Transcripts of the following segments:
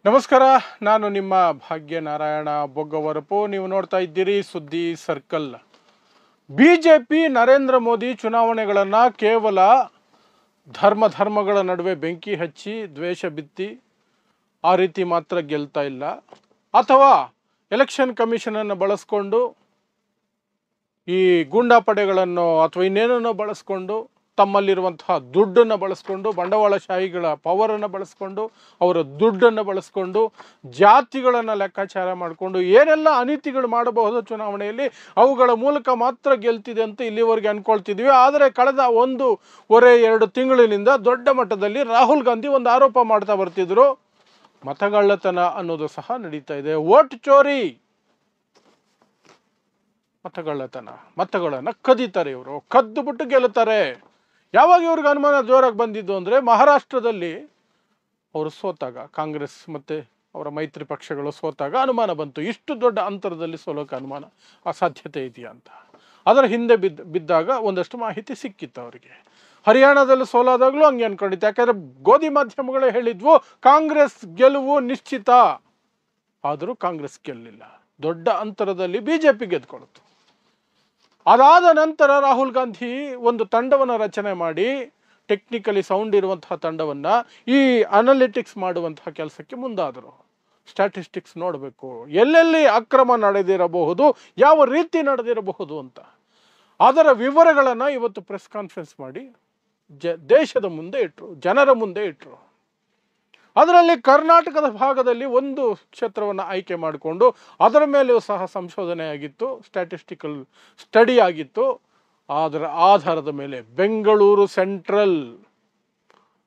ನಮಸ್ಕಾರ, ನಾನು ನಿಮ್ಮ ಭಾಗ್ಯನಾರಾಯಣ ಬೊಗ್ಗವರಪು. ನೀವು ನೋಡ್ತಾ ಇದ್ದೀರಿ ಸುದ್ದಿ ಸರ್ಕಲ್. ಬಿಜೆಪಿ ನರೇಂದ್ರ ಮೋದಿ ಚುನಾವಣೆಗಳನ್ನು ಕೇವಲ ಧರ್ಮಗಳ ನಡುವೆ ಬೆಂಕಿ ಹಚ್ಚಿ ದ್ವೇಷ ಬಿತ್ತಿ ಆ ರೀತಿ ಮಾತ್ರ ಗೆಲ್ತಾ ಇಲ್ಲ, ಅಥವಾ ಎಲೆಕ್ಷನ್ ಕಮಿಷನನ್ನು ಬಳಸ್ಕೊಂಡು ಈ ಗೂಂಡಾ ಪಡೆಗಳನ್ನು ಅಥವಾ ಇನ್ನೇನನ್ನು ಬಳಸ್ಕೊಂಡು ತಮ್ಮಲ್ಲಿರುವಂತಹ ದುಡ್ಡನ್ನು ಬಳಸ್ಕೊಂಡು ಬಂಡವಾಳಶಾಹಿಗಳ ಪವರನ್ನು ಬಳಸ್ಕೊಂಡು ಅವರ ದುಡ್ಡನ್ನು ಬಳಸ್ಕೊಂಡು ಜಾತಿಗಳನ್ನು ಲೆಕ್ಕಾಚಾರ ಮಾಡಿಕೊಂಡು ಏನೆಲ್ಲ ಅನೀತಿಗಳು ಮಾಡಬಹುದು ಚುನಾವಣೆಯಲ್ಲಿ, ಅವುಗಳ ಮೂಲಕ ಮಾತ್ರ ಗೆಲ್ತಿದೆ ಅಂತ ಇಲ್ಲಿವರೆಗೆ ಅಂದ್ಕೊಳ್ತಿದ್ವಿ. ಆದರೆ ಕಳೆದ 1.5-2 ತಿಂಗಳಿನಿಂದ ದೊಡ್ಡ ಮಟ್ಟದಲ್ಲಿ ರಾಹುಲ್ ಗಾಂಧಿ ಒಂದು ಆರೋಪ ಮಾಡ್ತಾ ಬರ್ತಿದ್ರು. ಮತಗಳ್ಳತನ ಅನ್ನೋದು ಸಹ ನಡೀತಾ ಇದೆ. ವೋಟ್ ಚೋರಿ, ಮತಗಳ್ಳತನ, ಮತಗಳನ್ನು ಕದೀತಾರೆ ಇವರು, ಕದ್ದು ಬಿಟ್ಟು ಗೆಲ್ಲುತ್ತಾರೆ. ಯಾವಾಗ ಇವ್ರಿಗೆ ಅನುಮಾನ ಜೋರಾಗಿ ಬಂದಿದ್ದು ಅಂದರೆ ಮಹಾರಾಷ್ಟ್ರದಲ್ಲಿ ಅವರು ಸೋತಾಗ, ಕಾಂಗ್ರೆಸ್ ಮತ್ತು ಅವರ ಮೈತ್ರಿ ಪಕ್ಷಗಳು ಸೋತಾಗ ಅನುಮಾನ ಬಂತು. ಇಷ್ಟು ದೊಡ್ಡ ಅಂತರದಲ್ಲಿ ಸೋಲೋಕೆ ಅನುಮಾನ ಅಸಾಧ್ಯತೆ ಇದೆಯಾ ಅಂತ. ಅದರ ಹಿಂದೆ ಬಿದ್ದಾಗ ಒಂದಷ್ಟು ಮಾಹಿತಿ ಸಿಕ್ಕಿತ್ತು ಅವರಿಗೆ. ಹರಿಯಾಣದಲ್ಲಿ ಸೋಲಾದಾಗಲೂ ಹಂಗೆ ಅನ್ಕೊಂಡಿತ್ತು. ಯಾಕಂದರೆ ಗೋಧಿ ಮಾಧ್ಯಮಗಳೇ ಹೇಳಿದ್ವು ಕಾಂಗ್ರೆಸ್ ಗೆಲುವು ನಿಶ್ಚಿತ. ಆದರೂ ಕಾಂಗ್ರೆಸ್ ಗೆಲ್ಲಿಲ್ಲ, ದೊಡ್ಡ ಅಂತರದಲ್ಲಿ ಬಿಜೆಪಿ ಗೆದ್ಕೊಳ್ತು. ಅದಾದ ನಂತರ ರಾಹುಲ್ ಗಾಂಧಿ ಒಂದು ತಂಡವನ್ನು ರಚನೆ ಮಾಡಿ, ಟೆಕ್ನಿಕಲಿ ಸೌಂಡ್ ಇರುವಂತಹ ತಂಡವನ್ನು ಈ ಅನಾಲಿಟಿಕ್ಸ್ ಮಾಡುವಂತಹ ಕೆಲಸಕ್ಕೆ ಮುಂದಾದರು. ಸ್ಟ್ಯಾಟಿಸ್ಟಿಕ್ಸ್ ನೋಡಬೇಕು, ಎಲ್ಲೆಲ್ಲಿ ಅಕ್ರಮ ನಡೆದಿರಬಹುದು, ಯಾವ ರೀತಿ ನಡೆದಿರಬಹುದು ಅಂತ. ಅದರ ವಿವರಗಳನ್ನು ಇವತ್ತು ಪ್ರೆಸ್ ಕಾನ್ಫರೆನ್ಸ್ ಮಾಡಿ ದೇಶದ ಮುಂದೆ ಇಟ್ಟರು, ಜನರ ಮುಂದೆ ಇಟ್ಟರು. ಅದರಲ್ಲಿ ಕರ್ನಾಟಕದ ಭಾಗದಲ್ಲಿ ಒಂದು ಕ್ಷೇತ್ರವನ್ನು ಆಯ್ಕೆ ಮಾಡಿಕೊಂಡು ಅದರ ಮೇಲೆಯೂ ಸಹ ಸಂಶೋಧನೆ ಆಗಿತ್ತು, ಸ್ಟ್ಯಾಟಿಸ್ಟಿಕಲ್ ಸ್ಟಡಿ ಆಗಿತ್ತು. ಅದರ ಆಧಾರದ ಮೇಲೆ ಬೆಂಗಳೂರು ಸೆಂಟ್ರಲ್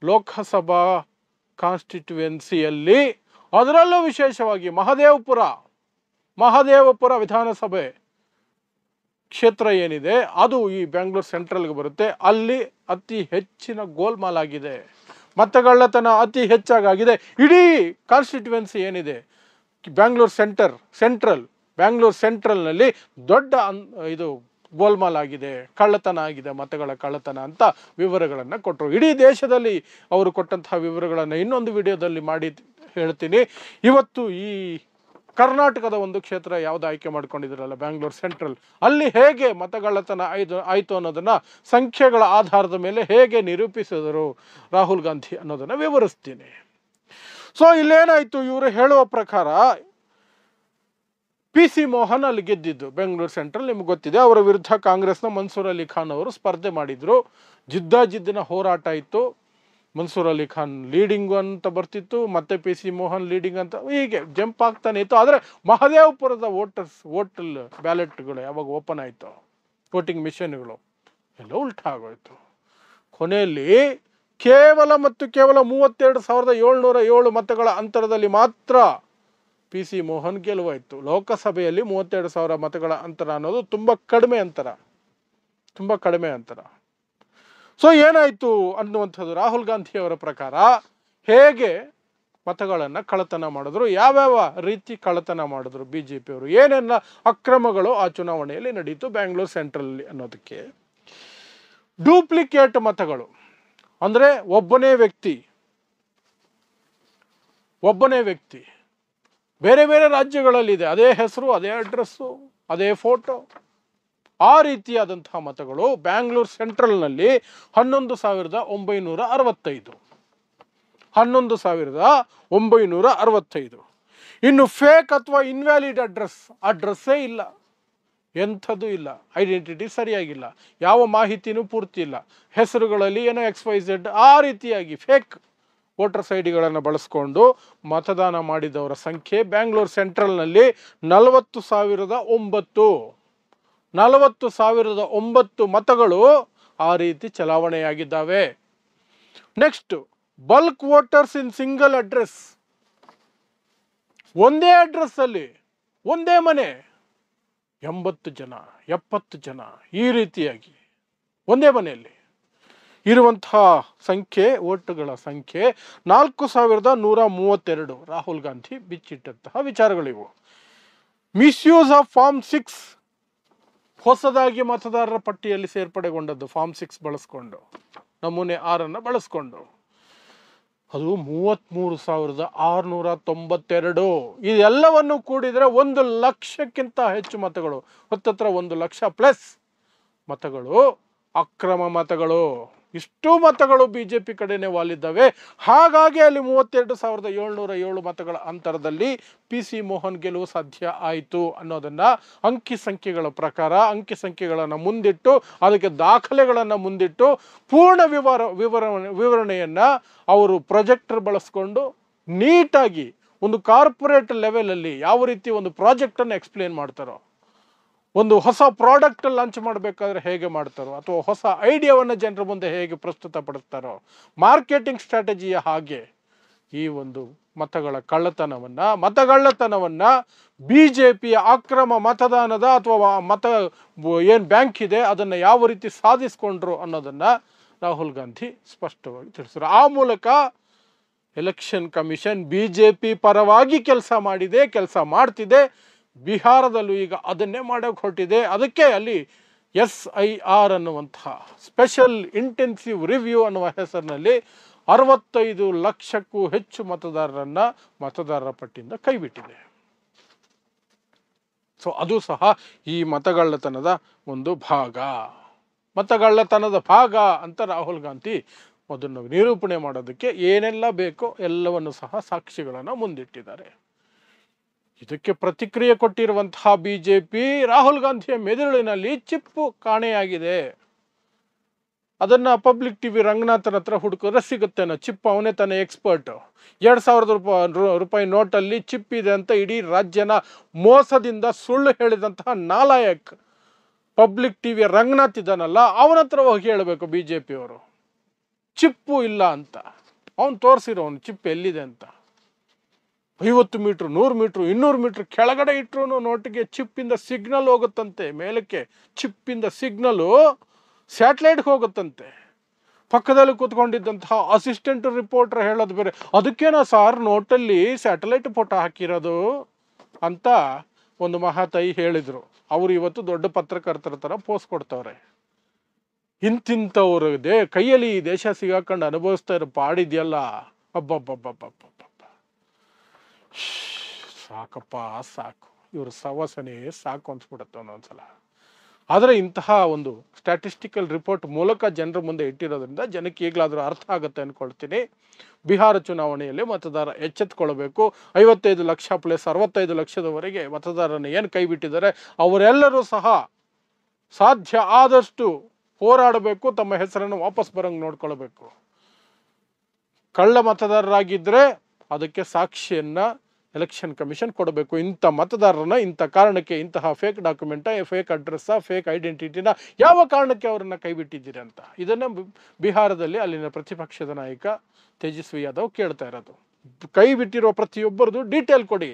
ಲೋಕಸಭಾ ಕಾನ್ಸ್ಟಿಟ್ಯುವೆನ್ಸಿಯಲ್ಲಿ, ಅದರಲ್ಲೂ ವಿಶೇಷವಾಗಿ ಮಹದೇವಪುರ ವಿಧಾನಸಭೆ ಕ್ಷೇತ್ರ ಏನಿದೆ ಅದು ಈ ಬೆಂಗಳೂರು ಸೆಂಟ್ರಲ್ಗೆ ಬರುತ್ತೆ. ಅಲ್ಲಿ ಅತಿ ಹೆಚ್ಚಿನ ಗೋಲ್ಮಾಲ್ ಆಗಿದೆ, ಮತಗಳ್ಳತನ ಅತಿ ಹೆಚ್ಚಾಗಿದೆ. ಇಡೀ ಕಾನ್ಸ್ಟಿಟ್ಯುವೆನ್ಸಿ ಏನಿದೆ ಬೆಂಗಳೂರು ಸೆಂಟ್ರಲ್ನಲ್ಲಿ ದೊಡ್ಡ ಇದು ಗೋಲ್ಮಾಲ್ ಆಗಿದೆ, ಕಳ್ಳತನ ಆಗಿದೆ, ಮತಗಳ ಕಳ್ಳತನ ಅಂತ ವಿವರಗಳನ್ನು ಕೊಟ್ಟರು. ಇಡೀ ದೇಶದಲ್ಲಿ ಅವರು ಕೊಟ್ಟಂತಹ ವಿವರಗಳನ್ನು ಇನ್ನೊಂದು ವಿಡಿಯೋದಲ್ಲಿ ಮಾಡಿ ಹೇಳ್ತೀನಿ. ಇವತ್ತು ಈ ಕರ್ನಾಟಕದ ಒಂದು ಕ್ಷೇತ್ರ ಯಾವುದು ಆಯ್ಕೆ ಮಾಡ್ಕೊಂಡಿದ್ರಲ್ಲ ಬೆಂಗಳೂರು ಸೆಂಟ್ರಲ್, ಅಲ್ಲಿ ಹೇಗೆ ಮತಗಳ್ಳತನ ಆಯಿತು ಅನ್ನೋದನ್ನು ಸಂಖ್ಯೆಗಳ ಆಧಾರದ ಮೇಲೆ ಹೇಗೆ ನಿರೂಪಿಸಿದರು ರಾಹುಲ್ ಗಾಂಧಿ ಅನ್ನೋದನ್ನು ವಿವರಿಸ್ತೀನಿ. ಸೊ ಇಲ್ಲೇನಾಯಿತು, ಇವರು ಹೇಳುವ ಪ್ರಕಾರ PC ಮೋಹನ್ ಅಲ್ಲಿ ಗೆದ್ದಿದ್ದು ಬೆಂಗಳೂರು ಸೆಂಟ್ರಲ್. ನಿಮ್ಗೆ ಗೊತ್ತಿದೆ, ಅವರ ವಿರುದ್ಧ ಕಾಂಗ್ರೆಸ್ನ ಮನ್ಸೂರ್ ಅಲಿ ಖಾನ್ ಅವರು ಸ್ಪರ್ಧೆ ಮಾಡಿದ್ರು. ಜಿದ್ದಿನ ಹೋರಾಟ ಇತ್ತು. ಮನ್ಸೂರ್ ಅಲಿ ಖಾನ್ ಲೀಡಿಂಗ್ ಅಂತ ಬರ್ತಿತ್ತು, ಮತ್ತೆ PC ಮೋಹನ್ ಲೀಡಿಂಗ್ ಅಂತ ಹೀಗೆ ಜಂಪ್ ಆಗ್ತಾನೆ ಇತ್ತು. ಆದರೆ ಮಹದೇವಪುರದ ವೋಟಲ್ ಬ್ಯಾಲೆಟ್ಗಳು ಯಾವಾಗ ಓಪನ್ ಆಯಿತು, ವೋಟಿಂಗ್ ಮಿಷನ್ಗಳು ಎಲ್ಲ ಉಲ್ಟಾ ಆಗೋಯ್ತು. ಕೊನೆಯಲ್ಲಿ ಕೇವಲ 32,707 ಮತಗಳ ಅಂತರದಲ್ಲಿ ಮಾತ್ರ PC ಮೋಹನ್ ಗೆಲುವಾಯಿತು. ಲೋಕಸಭೆಯಲ್ಲಿ 32,000 ಮತಗಳ ಅಂತರ ಅನ್ನೋದು ತುಂಬ ಕಡಿಮೆ ಅಂತರ. ಸೊ ಏನಾಯಿತು ಅನ್ನುವಂಥದ್ದು, ರಾಹುಲ್ ಗಾಂಧಿ ಅವರ ಪ್ರಕಾರ ಹೇಗೆ ಮತಗಳನ್ನು ಕಳ್ಳತನ ಮಾಡಿದ್ರು, ಯಾವ್ಯಾವ ರೀತಿ ಕಳ್ಳತನ ಮಾಡಿದ್ರು ಬಿಜೆಪಿಯವರು, ಏನೆಲ್ಲ ಅಕ್ರಮಗಳು ಆ ಚುನಾವಣೆಯಲ್ಲಿ ನಡೀತು ಬೆಂಗಳೂರು ಸೆಂಟ್ರಲ್ಲಿ ಅನ್ನೋದಕ್ಕೆ. ಡೂಪ್ಲಿಕೇಟ್ ಮತಗಳು ಅಂದರೆ ಒಬ್ಬನೇ ವ್ಯಕ್ತಿ ಬೇರೆ ಬೇರೆ ರಾಜ್ಯಗಳಲ್ಲಿದೆ, ಅದೇ ಹೆಸರು, ಅದೇ ಅಡ್ರೆಸ್ಸು, ಅದೇ ಫೋಟೋ, ಆ ರೀತಿಯಾದಂತಹ ಮತಗಳು ಬ್ಯಾಂಗ್ಳೂರು ಸೆಂಟ್ರಲ್ನಲ್ಲಿ 11,965. ಇನ್ನು ಫೇಕ್ ಅಥವಾ ಇನ್ವ್ಯಾಲಿಡ್ ಅಡ್ರೆಸ್ಸೇ ಇಲ್ಲ, ಎಂಥದ್ದು ಇಲ್ಲ, ಐಡೆಂಟಿಟಿ ಸರಿಯಾಗಿಲ್ಲ, ಯಾವ ಮಾಹಿತಿನೂ ಪೂರ್ತಿ ಇಲ್ಲ, ಹೆಸರುಗಳಲ್ಲಿ ಏನೋ XYZ ಆ ರೀತಿಯಾಗಿ ಫೇಕ್ ವೋಟರ್ಸ್ ಐಡಿಗಳನ್ನು ಬಳಸ್ಕೊಂಡು ಮತದಾನ ಮಾಡಿದವರ ಸಂಖ್ಯೆ ಬ್ಯಾಂಗ್ಳೂರು ಸೆಂಟ್ರಲ್ನಲ್ಲಿ 40,009 ಮತಗಳು ಆ ರೀತಿ ಚಲಾವಣೆಯಾಗಿದ್ದಾವೆ. Next, bulk voters in single address, ಒಂದೇ ಅಡ್ರೆಸ್ಸಲ್ಲಿ ಒಂದೇ ಮನೆ 80 ಜನ 70 ಜನ ಈ ರೀತಿಯಾಗಿ ಒಂದೇ ಮನೆಯಲ್ಲಿ ಇರುವಂತಹ ಸಂಖ್ಯೆ, ವೋಟುಗಳ ಸಂಖ್ಯೆ 4,132. ರಾಹುಲ್ ಗಾಂಧಿ ಬಿಚ್ಚಿಟ್ಟಂತಹ ವಿಚಾರಗಳಿವು. ಮಿಸ್ಯೂಸ್ ಆಫ್ ಫಾರ್ಮ್ 6, ಹೊಸದಾಗಿ ಮತದಾರರ ಪಟ್ಟಿಯಲ್ಲಿ ಸೇರ್ಪಡೆಗೊಂಡದ್ದು ಫಾರ್ಮ್ 6 ಬಳಸ್ಕೊಂಡು, ನಮೂನೆ 6 ಬಳಸ್ಕೊಂಡು. ಅದು 33,692. ಇದೆಲ್ಲವನ್ನು ಕೂಡಿದರೆ 1,00,000ಕ್ಕಿಂತ ಹೆಚ್ಚು ಮತಗಳು, ಹತ್ತತ್ರ 1,00,000 ಪ್ಲಸ್ ಮತಗಳು ಅಕ್ರಮ ಮತಗಳು. ಇಷ್ಟು ಮತಗಳು ಬಿಜೆಪಿ ಕಡೆನೇ ವಾಲಿದ್ದಾವೆ. ಹಾಗಾಗಿ ಅಲ್ಲಿ 32,707 ಮತಗಳ ಅಂತರದಲ್ಲಿ PC ಮೋಹನ್ ಗೆಲುವು ಸಾಧ್ಯ ಆಯಿತು ಅನ್ನೋದನ್ನ ಅಂಕಿ ಸಂಖ್ಯೆಗಳ ಪ್ರಕಾರ, ಅಂಕಿ ಸಂಖ್ಯೆಗಳನ್ನು ಮುಂದಿಟ್ಟು, ಅದಕ್ಕೆ ದಾಖಲೆಗಳನ್ನು ಮುಂದಿಟ್ಟು, ಪೂರ್ಣ ವಿವರಣೆಯನ್ನ ಅವರು ಪ್ರೊಜೆಕ್ಟರ್ ಬಳಸ್ಕೊಂಡು ನೀಟಾಗಿ ಒಂದು ಕಾರ್ಪೊರೇಟ್ ಲೆವೆಲಲ್ಲಿ ಯಾವ ರೀತಿ ಒಂದು ಪ್ರಾಜೆಕ್ಟನ್ನು ಎಕ್ಸ್ಪ್ಲೇನ್ ಮಾಡ್ತಾರೋ, ಒಂದು ಹೊಸ ಪ್ರಾಡಕ್ಟ್ ಲಾಂಚ್ ಮಾಡಬೇಕಾದ್ರೆ ಹೇಗೆ ಮಾಡ್ತಾರೋ, ಅಥವಾ ಹೊಸ ಐಡಿಯಾವನ್ನು ಜನರ ಮುಂದೆ ಹೇಗೆ ಪ್ರಸ್ತುತಪಡಿಸ್ತಾರೋ, ಮಾರ್ಕೆಟಿಂಗ್ ಸ್ಟ್ರಾಟಜಿಯ ಹಾಗೆ ಈ ಒಂದು ಮತಗಳ್ಳತನವನ್ನ ಬಿಜೆಪಿಯ ಅಕ್ರಮ ಮತದಾನದ ಅಥವಾ ಮತ ಏನು ಬ್ಯಾಂಕ್ ಇದೆ ಅದನ್ನು ಯಾವ ರೀತಿ ಸಾಧಿಸ್ಕೊಂಡ್ರು ಅನ್ನೋದನ್ನ ರಾಹುಲ್ ಗಾಂಧಿ ಸ್ಪಷ್ಟವಾಗಿ ತಿಳಿಸಿದ್ರು. ಆ ಮೂಲಕ ಎಲೆಕ್ಷನ್ ಕಮಿಷನ್ ಬಿಜೆಪಿ ಪರವಾಗಿ ಕೆಲಸ ಮಾಡಿದೆ, ಕೆಲಸ ಮಾಡ್ತಿದೆ. ಬಿಹಾರದಲ್ಲೂ ಈಗ ಅದನ್ನೇ ಮಾಡೋಕೆ ಹೊರಟಿದೆ. ಅದಕ್ಕೆ ಅಲ್ಲಿ SIR ಅನ್ನುವಂತಹ ಸ್ಪೆಷಲ್ ಇಂಟೆನ್ಸಿವ್ ರಿವ್ಯೂ ಅನ್ನುವ ಹೆಸರಿನಲ್ಲಿ 65 ಲಕ್ಷಕ್ಕೂ ಹೆಚ್ಚು ಮತದಾರರ ಪಟ್ಟಿಯಿಂದ ಕೈಬಿಟ್ಟಿದೆ. ಸೊ ಅದು ಸಹ ಈ ಮತಗಳ್ಳತನದ ಒಂದು ಮತಗಳ್ಳತನದ ಭಾಗ ಅಂತ ರಾಹುಲ್ ಗಾಂಧಿ ಅದನ್ನು ನಿರೂಪಣೆ ಮಾಡೋದಕ್ಕೆ ಏನೆಲ್ಲ ಬೇಕೋ ಎಲ್ಲವನ್ನು ಸಹ ಸಾಕ್ಷಿಗಳನ್ನು ಮುಂದಿಟ್ಟಿದ್ದಾರೆ. ಇದಕ್ಕೆ ಪ್ರತಿಕ್ರಿಯೆ ಕೊಟ್ಟಿರುವಂತಹ ಬಿಜೆಪಿ, ರಾಹುಲ್ ಗಾಂಧಿಯ ಮೆದುಳಿನಲ್ಲಿ ಚಿಪ್ಪು ಕಾಣೆಯಾಗಿದೆ, ಅದನ್ನ ಪಬ್ಲಿಕ್ ಟಿವಿ ರಂಗನಾಥನ್ ಹತ್ರ ಹುಡುಕಿದ್ರೆ ಸಿಗುತ್ತೇನೋ ಚಿಪ್. ಅವನೇ ತಾನೇ ಎಕ್ಸ್ಪರ್ಟ್. 2,000 ರೂಪಾಯಿ ನೋಟಲ್ಲಿ ಚಿಪ್ ಇದೆ ಅಂತ ಇಡೀ ರಾಜ್ಯನ ಮೋಸದಿಂದ ಸುಳ್ಳು ಹೇಳಿದಂತಹ ನಾಲಾಯಕ್ ಪಬ್ಲಿಕ್ ಟಿವಿಯ ರಂಗನಾಥ್ ಇದ್ದಾನಲ್ಲ, ಅವನ ಹತ್ರ ಹೋಗಿ ಹೇಳಬೇಕು ಬಿಜೆಪಿ ಅವರು ಚಿಪ್ಪು ಇಲ್ಲ ಅಂತ. ಅವನು ತೋರಿಸಿರೋನು ಚಿಪ್ ಎಲ್ಲಿದೆ ಅಂತ. 50 ಮೀಟ್ರ್, 100 ಮೀಟ್ರ್, 200 ಮೀಟ್ರ್ ಕೆಳಗಡೆ ಇಟ್ಟರು ನೋಟಿಗೆ ಚಿಪ್ಪಿಂದ ಸಿಗ್ನಲ್ ಹೋಗುತ್ತಂತೆ. ಮೇಲಕ್ಕೆ ಚಿಪ್ಪಿಂದ ಸಿಗ್ನಲು ಸ್ಯಾಟಲೈಟ್ಗೆ ಹೋಗುತ್ತಂತೆ. ಪಕ್ಕದಲ್ಲಿ ಕೂತ್ಕೊಂಡಿದ್ದಂತಹ ಅಸಿಸ್ಟೆಂಟ್ ರಿಪೋರ್ಟರ್ ಹೇಳೋದು ಬೇರೆ, ಅದಕ್ಕೇನೋ ಸಾರ್ ನೋಟಲ್ಲಿ ಸ್ಯಾಟಲೈಟ್ ಫೋಟೋ ಹಾಕಿರೋದು ಅಂತ ಒಂದು ಮಹಾತಾಯಿ ಹೇಳಿದ್ರು. ಅವರು ಇವತ್ತು ದೊಡ್ಡ ಪತ್ರಕರ್ತರ ಥರ ಪೋಸ್ಟ್ ಕೊಡ್ತವ್ರೆ. ಇಂತಿಂಥವ್ರು ಕೈಯಲ್ಲಿ ಈ ದೇಶ ಸಿಗಾಕೊಂಡು ಅನುಭವಿಸ್ತಾ ಇರೋ ಪಾಡಿದ್ಯಲ್ಲ, ಅಬ್ಬಬ್ಬಬ್ಬಬ್ಬಬ್ಬ ಸಾಕಪ್ಪ ಸಾಕು, ಇವ್ರ ಸವಾಸನೆ ಸಾಕು ಅನ್ಸ್ಬಿಡುತ್ತೆ ಒಂದೊಂದ್ಸಲ. ಆದರೆ ಇಂತಹ ಒಂದು ಸ್ಟ್ಯಾಟಿಸ್ಟಿಕಲ್ ರಿಪೋರ್ಟ್ ಮೂಲಕ ಜನರ ಮುಂದೆ ಇಟ್ಟಿರೋದ್ರಿಂದ ಜನಕ್ಕೆ ಈಗಲಾದರೂ ಅರ್ಥ ಆಗುತ್ತೆ ಅಂದ್ಕೊಳ್ತೀನಿ. ಬಿಹಾರ ಚುನಾವಣೆಯಲ್ಲಿ ಮತದಾರ ಎಚ್ಚೆತ್ಕೊಳ್ಬೇಕು. 55 ಲಕ್ಷ ಪ್ಲಸ್ 65 ಲಕ್ಷದವರೆಗೆ ಮತದಾರರನ್ನು ಏನು ಕೈ ಬಿಟ್ಟಿದ್ದಾರೆ ಅವರೆಲ್ಲರೂ ಸಹ ಸಾಧ್ಯ ಆದಷ್ಟು ಹೋರಾಡಬೇಕು, ತಮ್ಮ ಹೆಸರನ್ನು ವಾಪಸ್ ಬರಂಗೆ ನೋಡ್ಕೊಳ್ಬೇಕು. ಕಳ್ಳ ಮತದಾರರಾಗಿದ್ದರೆ ಅದಕ್ಕೆ ಸಾಕ್ಷಿಯನ್ನ ಎಲೆಕ್ಷನ್ ಕಮಿಷನ್ ಕೊಡಬೇಕು. ಇಂಥ ಮತದಾರರನ್ನ ಇಂಥ ಕಾರಣಕ್ಕೆ, ಇಂತಹ ಫೇಕ್ ಡಾಕ್ಯುಮೆಂಟ, ಫೇಕ್ ಅಡ್ರೆಸ್ಸ, ಫೇಕ್ ಐಡೆಂಟಿಟಿನ ಯಾವ ಕಾರಣಕ್ಕೆ ಅವರನ್ನ ಕೈಬಿಟ್ಟಿದ್ದೀರಿ ಅಂತ ಇದನ್ನ ಬಿಹಾರದಲ್ಲಿ ಅಲ್ಲಿನ ಪ್ರತಿಪಕ್ಷದ ನಾಯಕ ತೇಜಸ್ವಿ ಯಾದವ್ ಕೇಳ್ತಾ ಇರೋದು. ಕೈ ಬಿಟ್ಟಿರೋ ಪ್ರತಿಯೊಬ್ಬರದು ಡೀಟೇಲ್ ಕೊಡಿ,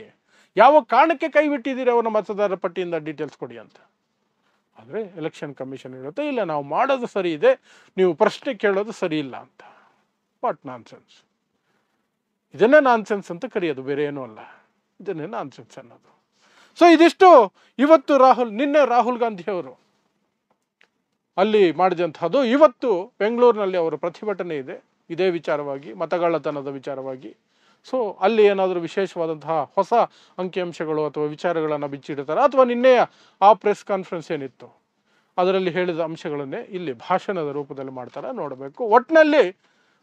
ಯಾವ ಕಾರಣಕ್ಕೆ ಕೈ ಬಿಟ್ಟಿದ್ದೀರಿ ಅವರ ಮತದಾರರ ಪಟ್ಟಿಯಿಂದ ಡೀಟೇಲ್ಸ್ ಕೊಡಿ ಅಂತ. ಆದರೆ ಎಲೆಕ್ಷನ್ ಕಮಿಷನ್ ಹೇಳುತ್ತೆ, ಇಲ್ಲ ನಾವು ಮಾಡೋದು ಸರಿ ಇದೆ, ನೀವು ಪ್ರಶ್ನೆ ಕೇಳೋದು ಸರಿ ಇಲ್ಲ ಅಂತ. What nonsense! ಇದನ್ನೇ ನಾನ್ಸೆನ್ಸ್ ಅಂತ ಕರೆಯೋದು, ಬೇರೆ ಏನೂ ಅಲ್ಲ. ಇದನ್ನೇ ನಾನ್ಸೆನ್ಸ್ ಅನ್ನೋದು. ಸೊ ಇದಿಷ್ಟು ಇವತ್ತು ನಿನ್ನೆ ರಾಹುಲ್ ಗಾಂಧಿ ಅವರು ಅಲ್ಲಿ ಮಾಡಿದಂತಹದ್ದು. ಇವತ್ತು ಬೆಂಗಳೂರಿನಲ್ಲಿ ಅವರ ಪ್ರತಿಭಟನೆ ಇದೆ ಇದೇ ವಿಚಾರವಾಗಿ, ಮತಗಳ್ಳತನದ ವಿಚಾರವಾಗಿ. ಸೊ ಅಲ್ಲಿ ಏನಾದರೂ ವಿಶೇಷವಾದಂತಹ ಹೊಸ ಅಂಕಿಅಂಶಗಳು ಅಥವಾ ವಿಚಾರಗಳನ್ನು ಬಿಚ್ಚಿಡ್ತಾರೆ, ಅಥವಾ ನಿನ್ನೆಯ ಆ ಪ್ರೆಸ್ ಕಾನ್ಫರೆನ್ಸ್ ಏನಿತ್ತು ಅದರಲ್ಲಿ ಹೇಳಿದ ಅಂಶಗಳನ್ನೇ ಇಲ್ಲಿ ಭಾಷಣದ ರೂಪದಲ್ಲಿ ಮಾಡ್ತಾರೆ, ನೋಡಬೇಕು. ಒಟ್ಟಿನಲ್ಲಿ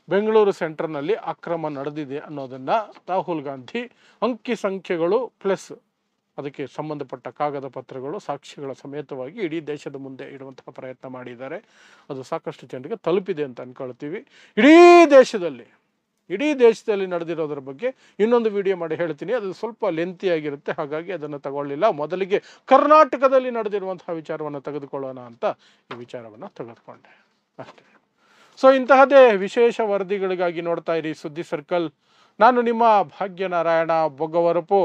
ಬೆಂಗಳೂರು ಸೆಂಟರ್ನಲ್ಲಿ ಅಕ್ರಮ ನಡೆದಿದೆ ಅನ್ನೋದನ್ನು ರಾಹುಲ್ ಗಾಂಧಿ ಅಂಕಿ ಸಂಖ್ಯೆಗಳು ಪ್ಲಸ್ ಅದಕ್ಕೆ ಸಂಬಂಧಪಟ್ಟ ಕಾಗದ ಪತ್ರಗಳು, ಸಾಕ್ಷಿಗಳ ಸಮೇತವಾಗಿ ಇಡೀ ದೇಶದ ಮುಂದೆ ಇಡುವಂತಹ ಪ್ರಯತ್ನ ಮಾಡಿದ್ದಾರೆ. ಅದು ಸಾಕಷ್ಟು ಜನರಿಗೆ ತಲುಪಿದೆ ಅಂತ ಅಂದ್ಕೊಳ್ತೀವಿ. ಇಡೀ ದೇಶದಲ್ಲಿ ನಡೆದಿರೋದ್ರ ಬಗ್ಗೆ ಇನ್ನೊಂದು ವಿಡಿಯೋ ಮಾಡಿ ಹೇಳ್ತೀನಿ. ಅದು ಸ್ವಲ್ಪ ಲೆಂತಿಯಾಗಿರುತ್ತೆ, ಹಾಗಾಗಿ ಅದನ್ನು ತಗೊಳ್ಳಿಲ್ಲ. ಮೊದಲಿಗೆ ಕರ್ನಾಟಕದಲ್ಲಿ ನಡೆದಿರುವಂತಹ ವಿಚಾರವನ್ನು ತೆಗೆದುಕೊಳ್ಳೋಣ ಅಂತ ಈ ವಿಚಾರವನ್ನು ತೆಗೆದುಕೊಂಡೆ ಅಷ್ಟೇ. ಸೊ ಇಂತಹದೇ ವಿಶೇಷ ವರದಿಗಳಿಗಾಗಿ ನೋಡ್ತಾ ಇರಿ ಸುದ್ದಿ ಸರ್ಕಲ್. ನಾನು ನಿಮ್ಮ ಭಾಗ್ಯನಾರಾಯಣ ಬೊಗ್ಗವರಪು.